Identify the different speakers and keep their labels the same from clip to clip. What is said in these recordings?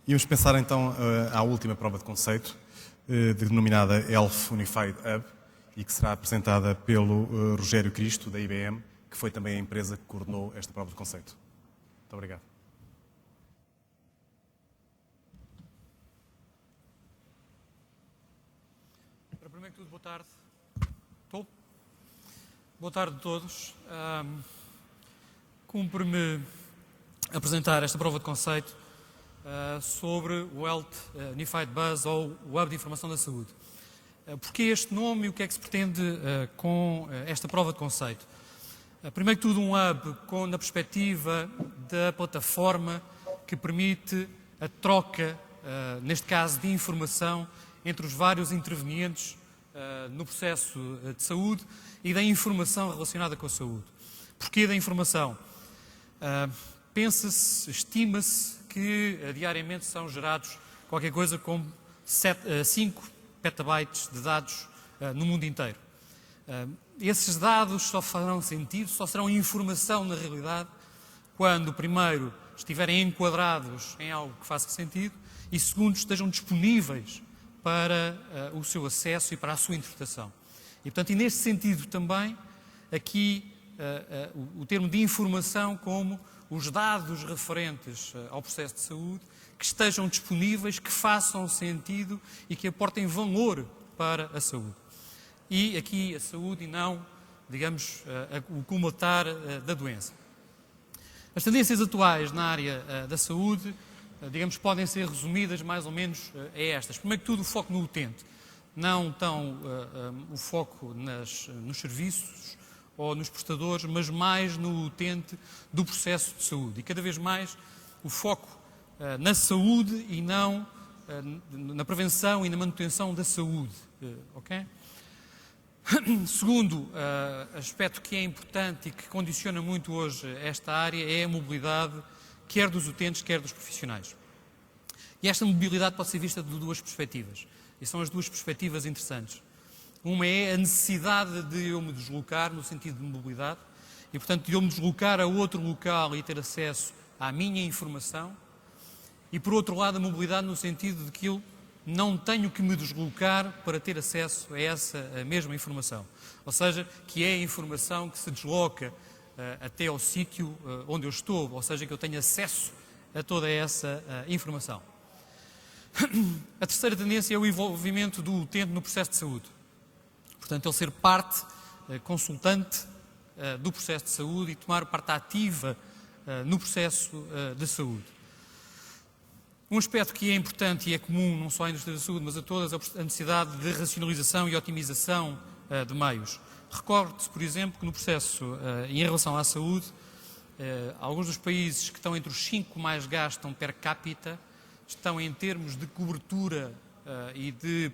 Speaker 1: Íamos pensar então à última prova de conceito, denominada ELF Unified Hub, e que será apresentada pelo Rogério Cristo, da IBM, que foi também a empresa que coordenou esta prova de conceito. Muito obrigado.
Speaker 2: Primeiro que tudo, boa tarde. Estou? Boa tarde a todos. Cumpre-me apresentar esta prova de conceito sobre o Health Unified Buzz, ou o Hub de Informação da Saúde. Porquê este nome e o que é que se pretende com esta prova de conceito? Primeiro que tudo, um hub na perspectiva da plataforma que permite a troca, neste caso, de informação entre os vários intervenientes no processo de saúde e da informação relacionada com a saúde. Porquê da informação? Pensa-se, estima-se que diariamente são gerados qualquer coisa como 5 petabytes de dados no mundo inteiro. Esses dados só farão sentido, só serão informação na realidade, quando, primeiro, estiverem enquadrados em algo que faça sentido e, segundo, estejam disponíveis para o seu acesso e para a sua interpretação. E, portanto, neste sentido também, aqui o termo de informação como os dados referentes ao processo de saúde que estejam disponíveis, que façam sentido e que aportem valor para a saúde. E aqui a saúde e não, digamos, o comatar da doença. As tendências atuais na área da saúde, digamos, podem ser resumidas mais ou menos a estas. Primeiro que tudo, o foco no utente. Não tão o foco nos serviços ou nos prestadores, mas mais no utente do processo de saúde. E cada vez mais o foco na saúde e não na prevenção e na manutenção da saúde. Ok? Segundo aspecto que é importante e que condiciona muito hoje esta área é a mobilidade, quer dos utentes, quer dos profissionais. E esta mobilidade pode ser vista de duas perspectivas. E são as duas perspectivas interessantes. Uma é a necessidade de eu me deslocar, no sentido de mobilidade, e, portanto, de eu me deslocar a outro local e ter acesso à minha informação. E, por outro lado, a mobilidade no sentido de que eu não tenho que me deslocar para ter acesso a essa mesma informação. Ou seja, que é a informação que se desloca até ao sítio onde eu estou, ou seja, que eu tenho acesso a toda essa informação. A terceira tendência é o envolvimento do utente no processo de saúde. Portanto, ele ser parte consultante do processo de saúde e tomar parte ativa no processo de saúde. Um aspecto que é importante e é comum não só à indústria da saúde, mas a todas, a necessidade de racionalização e otimização de meios. Recorde-se, por exemplo, que no processo, em relação à saúde, alguns dos países que estão entre os 5 que mais gastam per capita estão em termos de cobertura e de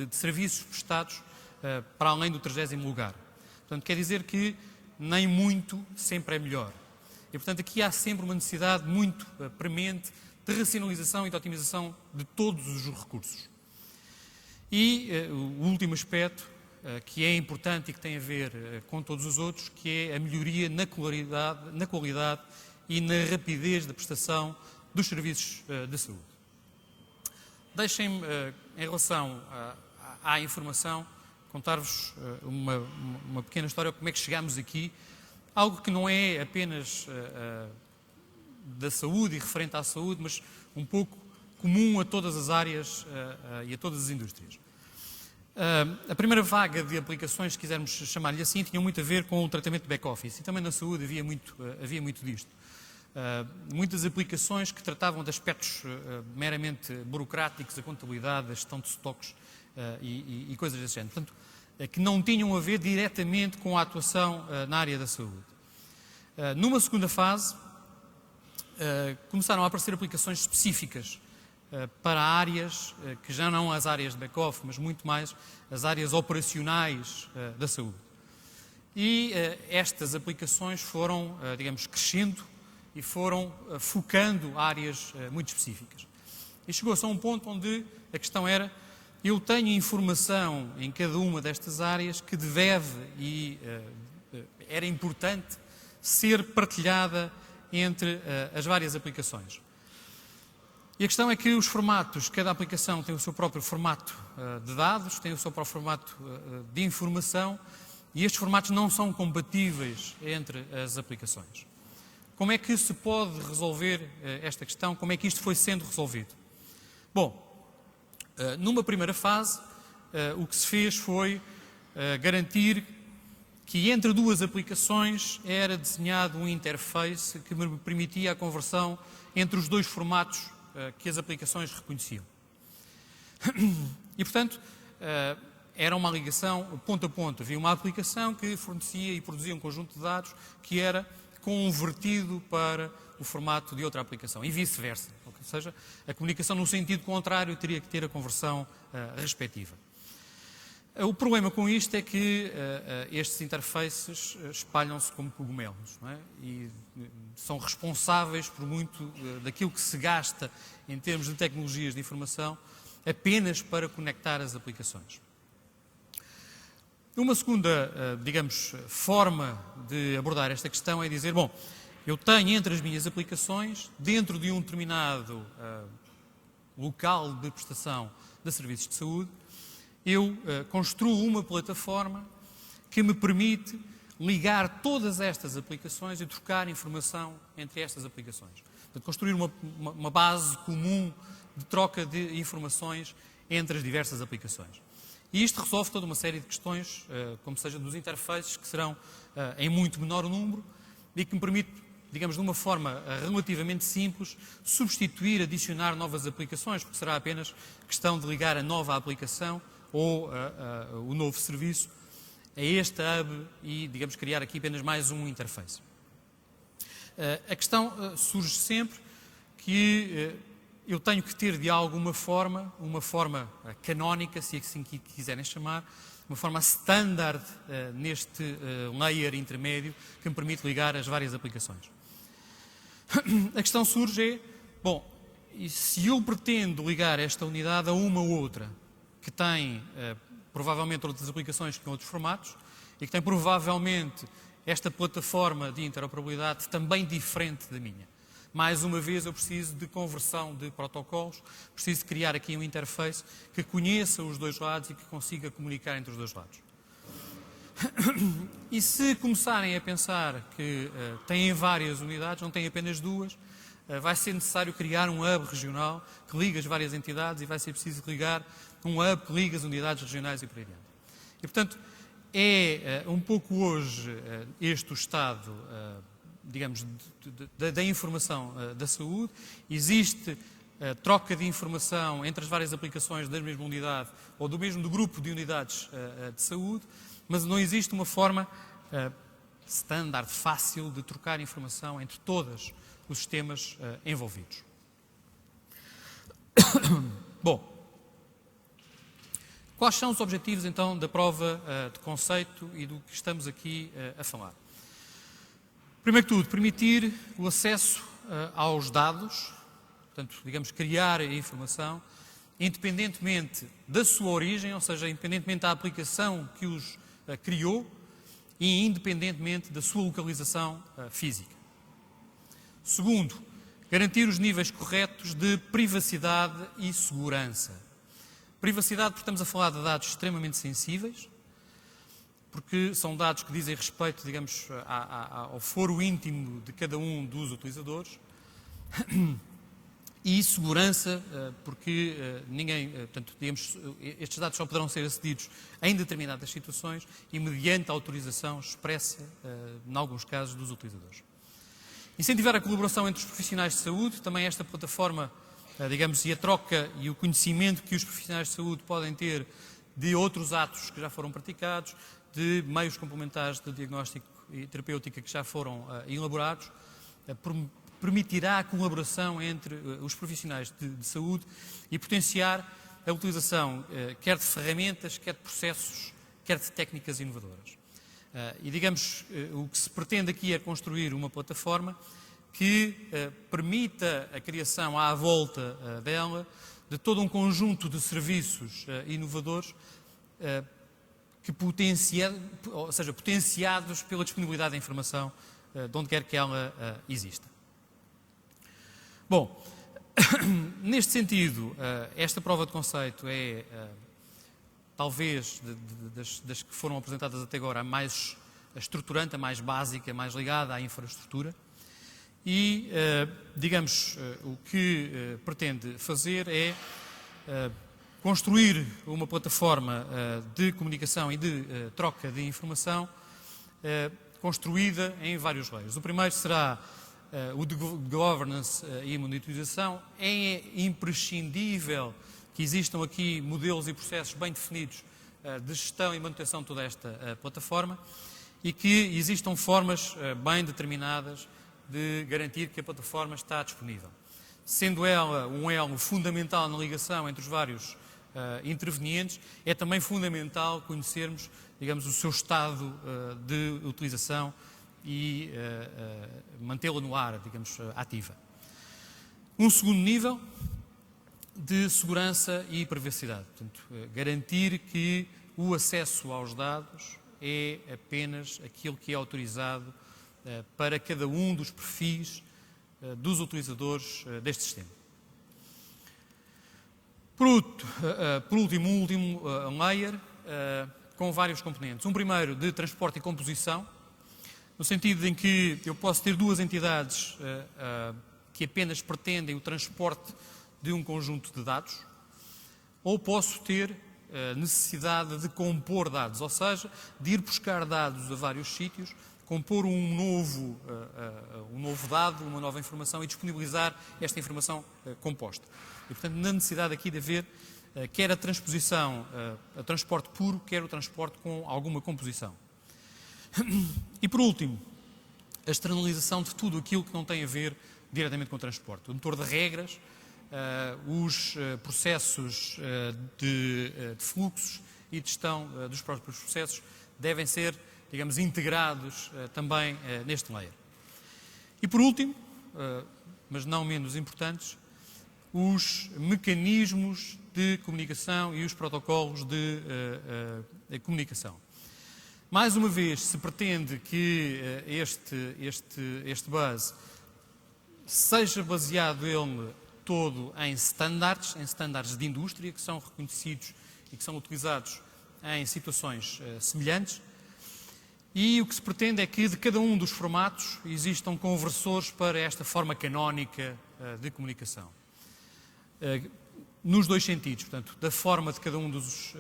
Speaker 2: serviços prestados para além do 30º lugar. Portanto, quer dizer que nem muito sempre é melhor. E, portanto, aqui há sempre uma necessidade muito premente de racionalização e de otimização de todos os recursos. E o último aspecto, que é importante e que tem a ver com todos os outros, que é a melhoria na qualidade e na rapidez da prestação dos serviços de saúde. Deixem-me, em relação à informação, contar-vos uma pequena história de como é que chegámos aqui, algo que não é apenas da saúde e referente à saúde, mas um pouco comum a todas as áreas e a todas as indústrias. A primeira vaga de aplicações, se quisermos chamar-lhe assim, tinham muito a ver com o tratamento de back-office, e também na saúde havia muito disto. Muitas aplicações que tratavam de aspectos meramente burocráticos, a contabilidade, a gestão de estoques e coisas desse género. Portanto, que não tinham a ver diretamente com a atuação na área da saúde. Numa segunda fase, começaram a aparecer aplicações específicas para áreas que já não as áreas de back-office, mas muito mais as áreas operacionais da saúde. E estas aplicações foram, digamos, crescendo e foram focando áreas muito específicas. E chegou-se a um ponto onde a questão era: eu tenho informação em cada uma destas áreas que deve e era importante ser partilhada entre as várias aplicações. E a questão é que os formatos, cada aplicação tem o seu próprio formato de dados, tem o seu próprio formato de informação, e estes formatos não são compatíveis entre as aplicações. Como é que se pode resolver esta questão? Como é que isto foi sendo resolvido? Bom, numa primeira fase, o que se fez foi garantir que entre duas aplicações era desenhado um interface que me permitia a conversão entre os dois formatos que as aplicações reconheciam. E, portanto, era uma ligação ponto a ponto. Havia uma aplicação que fornecia e produzia um conjunto de dados que era convertido para o formato de outra aplicação e vice-versa. Ou seja, a comunicação no sentido contrário teria que ter a conversão respectiva. O problema com isto é que estes interfaces espalham-se como cogumelos, não é? E são responsáveis por muito daquilo que se gasta em termos de tecnologias de informação apenas para conectar as aplicações. Uma segunda, digamos, forma de abordar esta questão é dizer, bom, eu tenho entre as minhas aplicações, dentro de um determinado local de prestação de serviços de saúde, eu construo uma plataforma que me permite ligar todas estas aplicações e trocar informação entre estas aplicações. Portanto, construir uma base comum de troca de informações entre as diversas aplicações. E isto resolve toda uma série de questões, como seja dos interfaces, que serão em muito menor número e que me permite, digamos, de uma forma relativamente simples, substituir, adicionar novas aplicações, porque será apenas questão de ligar a nova aplicação ou o novo serviço a este hub e, digamos, criar aqui apenas mais um interface. A questão surge sempre que eu tenho que ter de alguma forma, uma forma canónica, se assim quiserem chamar, uma forma standard neste layer intermédio que me permite ligar as várias aplicações. A questão surge é, bom, e se eu pretendo ligar esta unidade a uma ou outra, que tem provavelmente outras aplicações com outros formatos e que tem provavelmente esta plataforma de interoperabilidade também diferente da minha. Mais uma vez eu preciso de conversão de protocolos, preciso de criar aqui um interface que conheça os dois lados e que consiga comunicar entre os dois lados. E se começarem a pensar que têm várias unidades, não têm apenas duas, vai ser necessário criar um hub regional que liga as várias entidades e vai ser preciso ligar um hub que liga as unidades regionais e por aí adiante. E, portanto, é um pouco hoje este o estado, digamos, da informação da saúde. Existe troca de informação entre as várias aplicações da mesma unidade ou do mesmo grupo de unidades de saúde, mas não existe uma forma standard, fácil, de trocar informação entre todos os sistemas envolvidos. Bom, quais são os objetivos, então, da prova de conceito e do que estamos aqui a falar? Primeiro que tudo, permitir o acesso aos dados, portanto, digamos, criar a informação, independentemente da sua origem, ou seja, independentemente da aplicação que os criou e independentemente da sua localização física. Segundo, garantir os níveis corretos de privacidade e segurança. Privacidade, porque estamos a falar de dados extremamente sensíveis, porque são dados que dizem respeito, digamos, ao foro íntimo de cada um dos utilizadores. E segurança, porque portanto, digamos, estes dados só poderão ser acedidos em determinadas situações e mediante a autorização expressa, em alguns casos, dos utilizadores. Incentivar a colaboração entre os profissionais de saúde, também esta plataforma, digamos, e a troca e o conhecimento que os profissionais de saúde podem ter de outros atos que já foram praticados, de meios complementares de diagnóstico e terapêutica que já foram elaborados, permitirá a colaboração entre os profissionais de saúde e potenciar a utilização quer de ferramentas, quer de processos, quer de técnicas inovadoras. E, digamos, o que se pretende aqui é construir uma plataforma que permita a criação à volta dela de todo um conjunto de serviços inovadores que potenciados pela disponibilidade da informação de onde quer que ela exista. Bom, Neste sentido, esta prova de conceito é, talvez, das que foram apresentadas até agora, a mais estruturante, a mais básica, a mais ligada à infraestrutura. E, digamos, o que pretende fazer é construir uma plataforma de comunicação e de troca de informação construída em vários layers. O primeiro será o de governance e monitorização. É imprescindível que existam aqui modelos e processos bem definidos de gestão e manutenção de toda esta plataforma e que existam formas bem determinadas de garantir que a plataforma está disponível. Sendo ela um elo fundamental na ligação entre os vários intervenientes, é também fundamental conhecermos, digamos, o seu estado de utilização e mantê-la no ar, digamos, ativa. Um segundo nível de segurança e privacidade. Portanto, garantir que o acesso aos dados é apenas aquilo que é autorizado para cada um dos perfis dos utilizadores deste sistema. Por último, um último layer com vários componentes. Um primeiro de transporte e composição, no sentido em que eu posso ter duas entidades que apenas pretendem o transporte de um conjunto de dados, ou posso ter necessidade de compor dados, ou seja, de ir buscar dados a vários sítios, compor um novo dado, uma nova informação e disponibilizar esta informação composta. E, portanto, na necessidade aqui de haver quer a transposição, a transporte puro, quer o transporte com alguma composição. E, por último, a externalização de tudo aquilo que não tem a ver diretamente com o transporte. O motor de regras, os processos de fluxos e de gestão dos próprios processos devem ser, digamos, integrados também neste layer. E, por último, mas não menos importantes, os mecanismos de comunicação e os protocolos de comunicação. Mais uma vez, se pretende que este buzz seja baseado ele todo em estándares de indústria, que são reconhecidos e que são utilizados em situações semelhantes, e o que se pretende é que de cada um dos formatos existam conversores para esta forma canónica de comunicação. Nos dois sentidos, portanto, da forma de cada um dos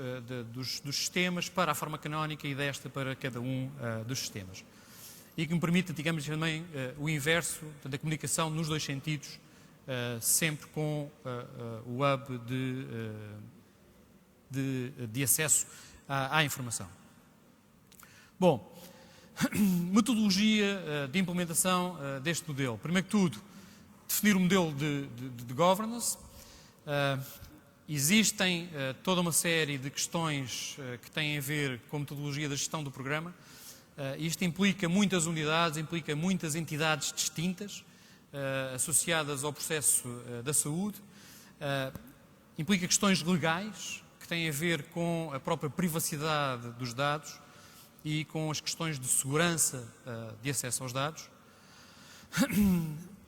Speaker 2: sistemas para a forma canónica e desta para cada um dos sistemas. E que me permite, digamos, também o inverso, portanto, a comunicação nos dois sentidos, sempre com o hub de acesso à informação. Bom, metodologia de implementação deste modelo. Primeiro que tudo, definir um modelo de governance. Existem toda uma série de questões que têm a ver com a metodologia da gestão do programa. Isto implica muitas unidades, implica muitas entidades distintas associadas ao processo da saúde, implica questões legais que têm a ver com a própria privacidade dos dados e com as questões de segurança de acesso aos dados.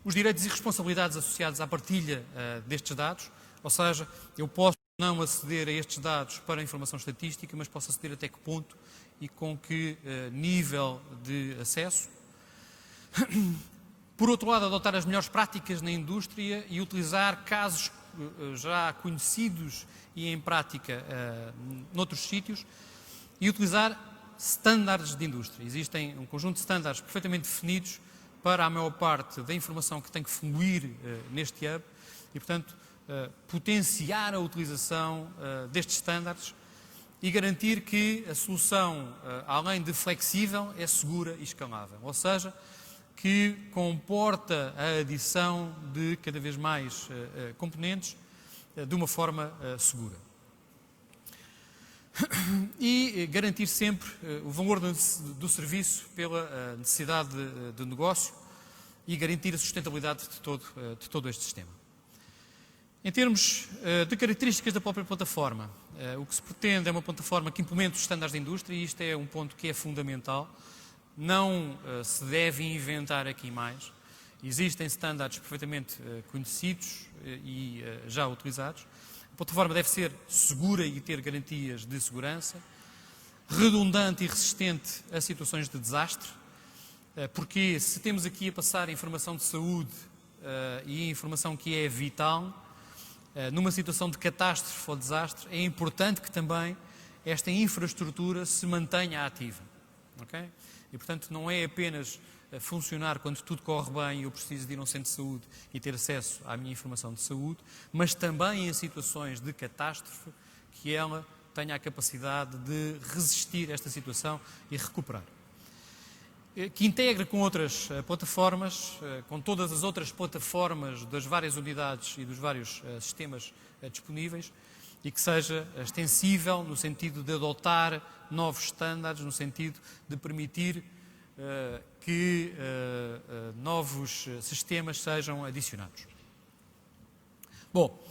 Speaker 2: Os direitos e responsabilidades associados à partilha destes dados, ou seja, eu posso não aceder a estes dados para a informação estatística, mas posso aceder até que ponto e com que nível de acesso. Por outro lado, adotar as melhores práticas na indústria e utilizar casos já conhecidos e em prática noutros sítios e utilizar estándares de indústria. Existem um conjunto de estándares perfeitamente definidos para a maior parte da informação que tem que fluir neste hub e, portanto, potenciar a utilização destes estándares e garantir que a solução, além de flexível, é segura e escalável. Ou seja, que comporta a adição de cada vez mais componentes de uma forma segura. E garantir sempre o valor do serviço pela necessidade de negócio e garantir a sustentabilidade de todo este sistema. Em termos de características da própria plataforma, o que se pretende é uma plataforma que implemente os estándares da indústria e isto é um ponto que é fundamental. Não se deve inventar aqui mais. Existem standards perfeitamente conhecidos e já utilizados. A plataforma deve ser segura e ter garantias de segurança, redundante e resistente a situações de desastre, porque se temos aqui a passar informação de saúde e informação que é vital, numa situação de catástrofe ou desastre, é importante que também esta infraestrutura se mantenha ativa. Okay? E, portanto, não é apenas funcionar quando tudo corre bem e eu preciso de ir a um centro de saúde e ter acesso à minha informação de saúde, mas também em situações de catástrofe que ela tenha a capacidade de resistir a esta situação e recuperar. Que integre com outras plataformas, com todas as outras plataformas das várias unidades e dos vários sistemas disponíveis e que seja extensível no sentido de adotar novos estándares, no sentido de permitir que novos sistemas sejam adicionados. Bom,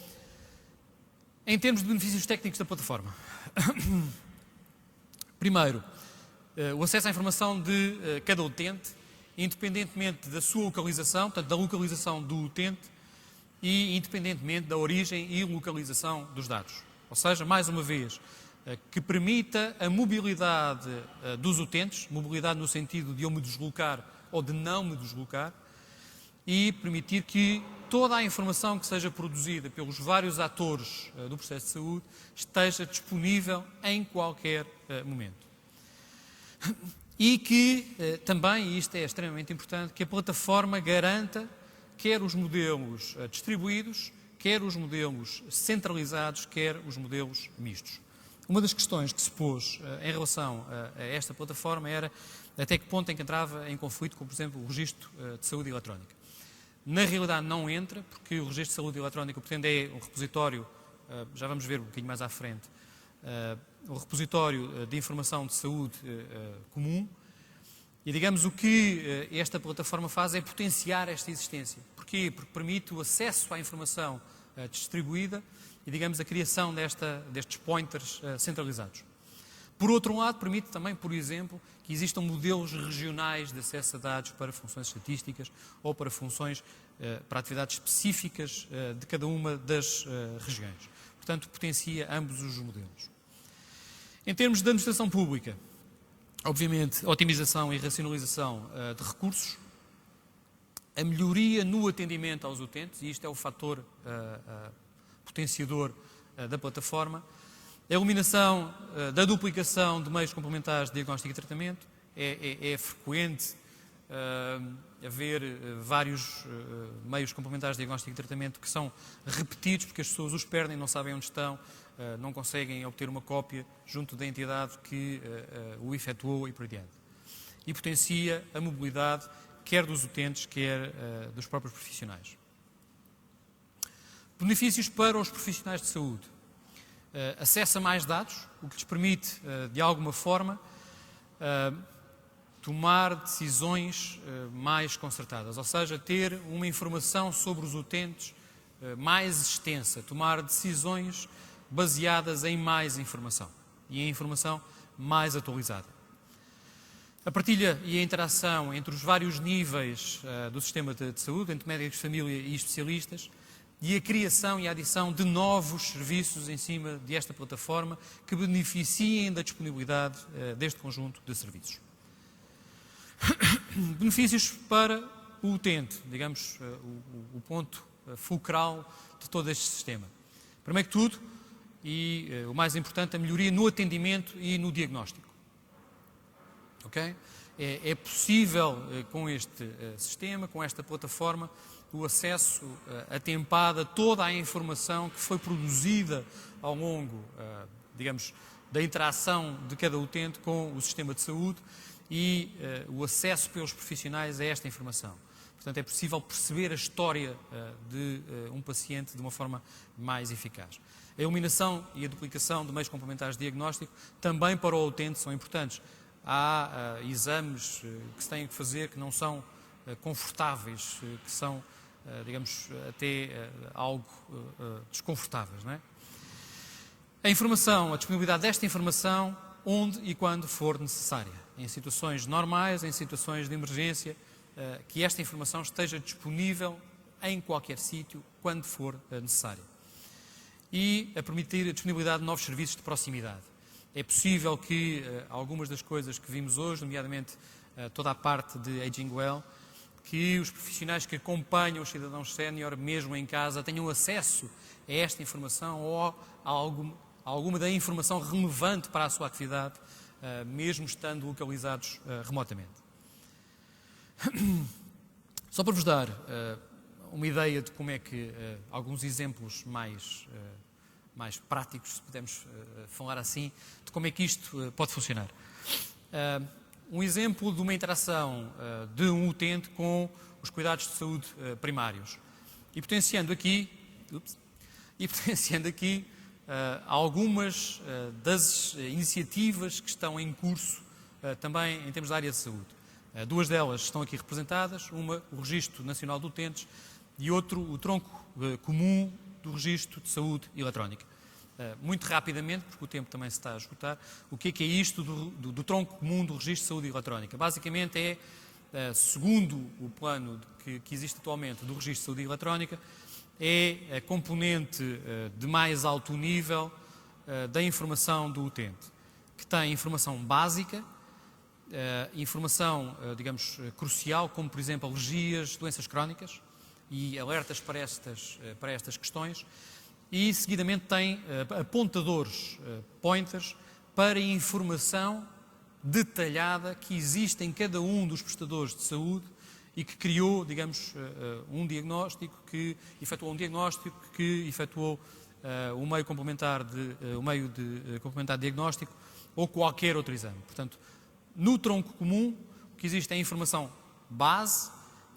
Speaker 2: em termos de benefícios técnicos da plataforma, primeiro, o acesso à informação de cada utente, independentemente da sua localização, portanto, da localização do utente e independentemente da origem e localização dos dados. Ou seja, mais uma vez, que permita a mobilidade dos utentes, mobilidade no sentido de eu me deslocar ou de não me deslocar, e permitir que toda a informação que seja produzida pelos vários atores do processo de saúde esteja disponível em qualquer momento. E que também, e isto é extremamente importante, que a plataforma garanta quer os modelos distribuídos, quer os modelos centralizados, quer os modelos mistos. Uma das questões que se pôs em relação a esta plataforma era até que ponto é que entrava em conflito com, por exemplo, o registro de saúde eletrónica. Na realidade não entra, porque o registro de saúde eletrónica, pretende é um repositório, já vamos ver um bocadinho mais à frente, um repositório de informação de saúde comum, e digamos o que esta plataforma faz é potenciar esta existência. Porquê? Porque permite o acesso à informação distribuída e, digamos, a criação destes pointers centralizados. Por outro lado, permite também, por exemplo, que existam modelos regionais de acesso a dados para funções estatísticas ou para funções, para atividades específicas de cada uma das regiões. Portanto, potencia ambos os modelos. Em termos de administração pública, obviamente, otimização e racionalização de recursos, a melhoria no atendimento aos utentes, e isto é o fator potenciador da plataforma, a eliminação da duplicação de meios complementares de diagnóstico e tratamento. É frequente haver vários meios complementares de diagnóstico e tratamento que são repetidos porque as pessoas os perdem, não sabem onde estão, não conseguem obter uma cópia junto da entidade que o efetuou e por diante. E potencia a mobilidade quer dos utentes, quer dos próprios profissionais. Benefícios para os profissionais de saúde. Acesso a mais dados, o que lhes permite, de alguma forma, tomar decisões mais concertadas, ou seja, ter uma informação sobre os utentes mais extensa, tomar decisões baseadas em mais informação e em informação mais atualizada. A partilha e a interação entre os vários níveis do sistema de saúde, entre médicos de família e especialistas, e a criação e a adição de novos serviços em cima desta plataforma que beneficiem da disponibilidade deste conjunto de serviços. Benefícios para o utente, digamos, o ponto fulcral de todo este sistema. Primeiro que tudo, e o mais importante, a melhoria no atendimento e no diagnóstico. Okay? É possível, com este sistema, com esta plataforma, o acesso atempado a toda a informação que foi produzida ao longo, digamos, da interação de cada utente com o sistema de saúde e o acesso pelos profissionais a esta informação. Portanto, é possível perceber a história de um paciente de uma forma mais eficaz. A eliminação e a duplicação de meios complementares de diagnóstico também para o utente são importantes. Há exames que se têm que fazer que não são confortáveis, que são, digamos, até algo desconfortáveis, não é? A informação, a disponibilidade desta informação, onde e quando for necessária. Em situações normais, em situações de emergência que esta informação esteja disponível em qualquer sítio, quando for necessário. E a permitir a disponibilidade de novos serviços de proximidade. É possível que algumas das coisas que vimos hoje, nomeadamente toda a parte de Aging Well, que os profissionais que acompanham os cidadãos sénior, mesmo em casa, tenham acesso a esta informação ou a alguma da informação relevante para a sua atividade, mesmo estando localizados remotamente. Só para vos dar uma ideia de como é que alguns exemplos mais práticos, se pudermos falar assim, de como é que isto pode funcionar. Um exemplo de uma interação de um utente com os cuidados de saúde primários. E potenciando aqui algumas das iniciativas que estão em curso também em termos da área de saúde. Duas delas estão aqui representadas, uma o Registro Nacional de Utentes e outro o Tronco Comum do Registro de Saúde Eletrónica. Muito rapidamente, porque o tempo também se está a esgotar, o que é isto do Tronco Comum do Registro de Saúde Eletrónica? Basicamente é, segundo o plano que existe atualmente do Registro de Saúde Eletrónica, é a componente de mais alto nível da informação do utente, que tem informação básica, informação, digamos, crucial, como por exemplo alergias, doenças crónicas e alertas para estas questões, e seguidamente tem apontadores, pointers, para informação detalhada que existe em cada um dos prestadores de saúde e que criou, digamos, um diagnóstico, que efetuou o meio complementar de diagnóstico ou qualquer outro exame. Portanto, no tronco comum, o que existe é informação base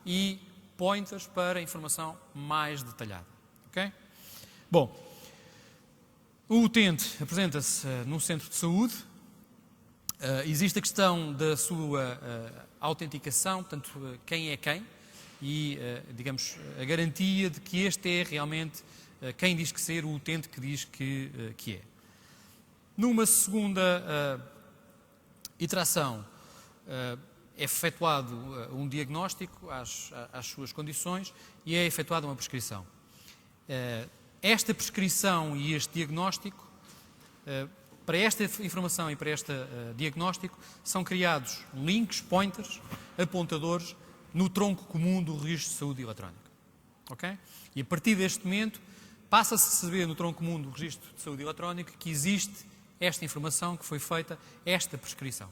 Speaker 2: e pointers para informação mais detalhada. Ok? Bom, o utente apresenta-se num centro de saúde, existe a questão da sua autenticação, portanto, quem é quem, e, digamos, a garantia de que este é realmente quem diz que ser, o utente que diz que é. Numa segunda iteração, é efetuado um diagnóstico às suas condições e é efetuada uma prescrição. Esta prescrição e este diagnóstico, para esta informação e para este diagnóstico, são criados links, pointers, apontadores, no tronco comum do Registro de Saúde Eletrónica. Ok? E a partir deste momento, passa-se a saber no tronco comum do Registro de Saúde Eletrónica que existe esta informação, que foi feita esta prescrição.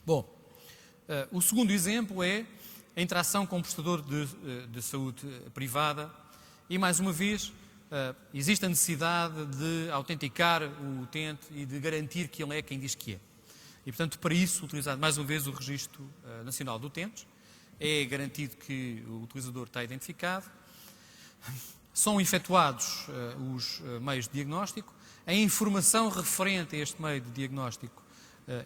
Speaker 2: Bom, o segundo exemplo é a interação com o prestador de saúde privada e, mais uma vez, existe a necessidade de autenticar o utente e de garantir que ele é quem diz que é. E, portanto, para isso, utilizado mais uma vez o Registro Nacional de Utentes, é garantido que o utilizador está identificado, são efetuados os meios de diagnóstico, a informação referente a este meio de diagnóstico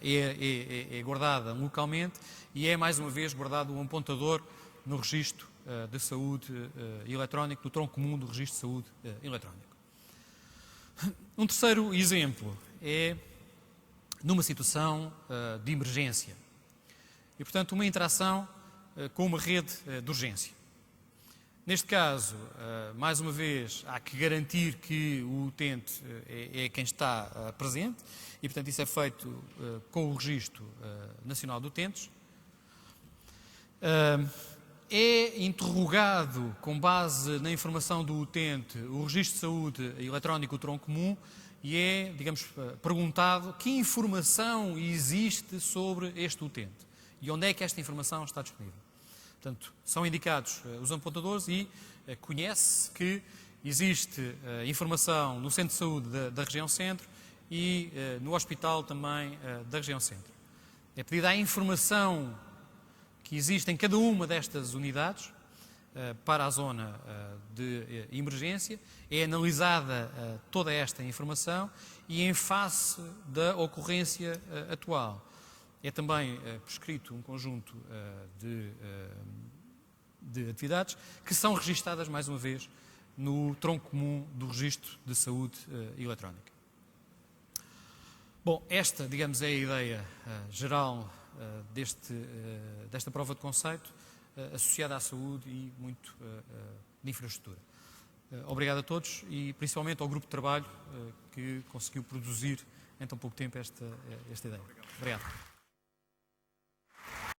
Speaker 2: é guardada localmente e é, mais uma vez, guardado um apontador no Registro de Saúde Eletrónico, do tronco comum do Registro de Saúde Eletrónico. Um terceiro exemplo é numa situação de emergência e, portanto, uma interação com uma rede de urgência. Neste caso, mais uma vez, há que garantir que o utente é quem está presente e, portanto, isso é feito com o Registro Nacional de Utentes. É interrogado, com base na informação do utente, o Registro de Saúde Eletrónico, o tronco comum, e é, digamos, perguntado que informação existe sobre este utente e onde é que esta informação está disponível. Portanto, são indicados os apontadores e conhece que existe informação no Centro de Saúde da região Centro e no Hospital também da região Centro. É pedida a informação que existe em cada uma destas unidades para a zona de emergência, é analisada toda esta informação e, em face da ocorrência atual, é também prescrito um conjunto de atividades que são registadas, mais uma vez, no tronco comum do Registro de Saúde Eletrónica. Bom, esta, digamos, é a ideia geral desta prova de conceito, associada à saúde e muito de infraestrutura. Obrigado a todos e principalmente ao grupo de trabalho que conseguiu produzir em tão pouco tempo esta ideia. Obrigado.